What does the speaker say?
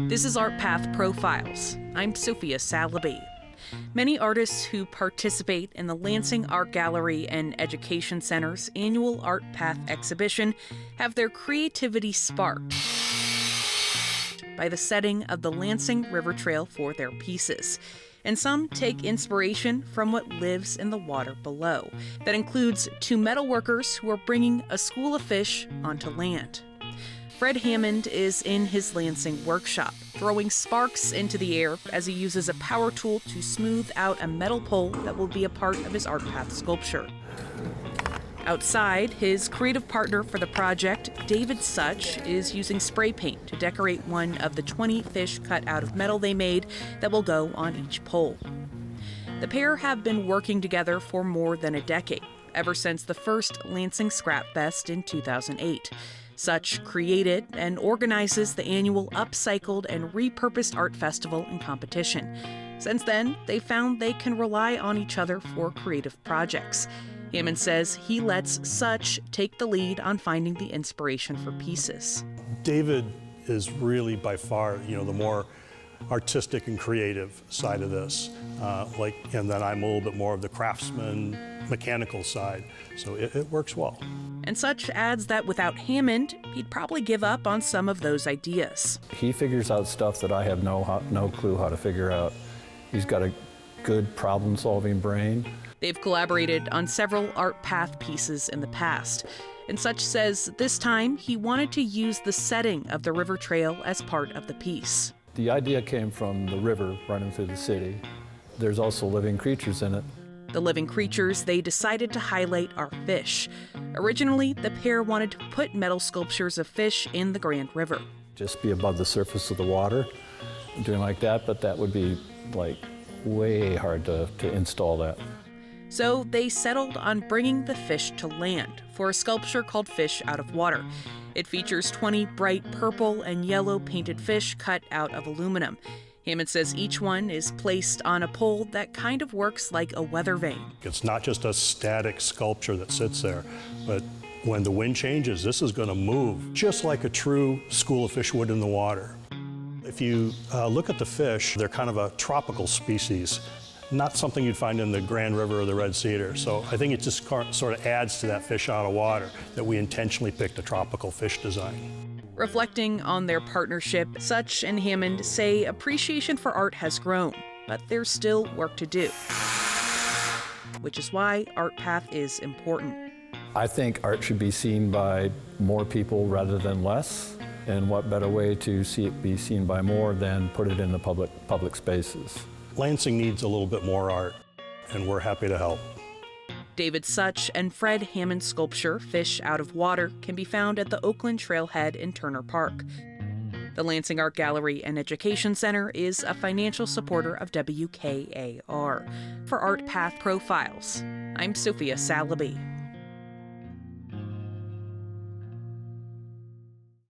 This is Art Path Profiles. I'm Sophia Salaby. Many artists who participate in the Lansing Art Gallery and Education Center's annual Art Path exhibition have their creativity sparked by the setting of the Lansing River Trail for their pieces. And some take inspiration from what lives in the water below. That includes two metalworkers who are bringing a school of fish onto land. Fred Hammond is in his Lansing workshop, throwing sparks into the air as he uses a power tool to smooth out a metal pole that will be a part of his Art Path sculpture. Outside, his creative partner for the project, David Such, is using spray paint to decorate one of the 20 fish cut out of metal they made that will go on each pole. The pair have been working together for more than a decade, ever since the first Lansing Scrap Fest in 2008. Such created and organizes the annual upcycled and repurposed art festival and competition. Since then, they found they can rely on each other for creative projects. Hammond says he lets Such take the lead on finding the inspiration for pieces. David is really by far, the more artistic and creative side of this. And then I'm a little bit more of the craftsman, mechanical side. So it works well. And Such adds that without Hammond, he'd probably give up on some of those ideas. He figures out stuff that I have no clue how to figure out. He's got a good problem-solving brain. They've collaborated on several Art Path pieces in the past. And Such says this time he wanted to use the setting of the river trail as part of the piece. The idea came from the river running through the city. There's also living creatures in it. The living creatures they decided to highlight are fish. Originally, the pair wanted to put metal sculptures of fish in the Grand River. Just be above the surface of the water, doing like that, but that would be way hard to install that. So they settled on bringing the fish to land for a sculpture called Fish Out of Water. It features 20 bright purple and yellow painted fish cut out of aluminum. Hammond says each one is placed on a pole that kind of works like a weather vane. It's not just a static sculpture that sits there, but when the wind changes, this is going to move, just like a true school of fish would in the water. If you look at the fish, they're kind of a tropical species, not something you'd find in the Grand River or the Red Cedar. So I think it just sort of adds to that fish out of water that we intentionally picked a tropical fish design. Reflecting on their partnership, Such and Hammond say appreciation for art has grown, but there's still work to do, which is why Art Path is important. I think art should be seen by more people rather than less, and what better way to see it be seen by more than put it in the public spaces. Lansing needs a little bit more art, and we're happy to help. David Such and Fred Hammond's sculpture, Fish Out of Water, can be found at the Oakland Trailhead in Turner Park. The Lansing Art Gallery and Education Center is a financial supporter of WKAR. For Art Path Profiles, I'm Sophia Salaby.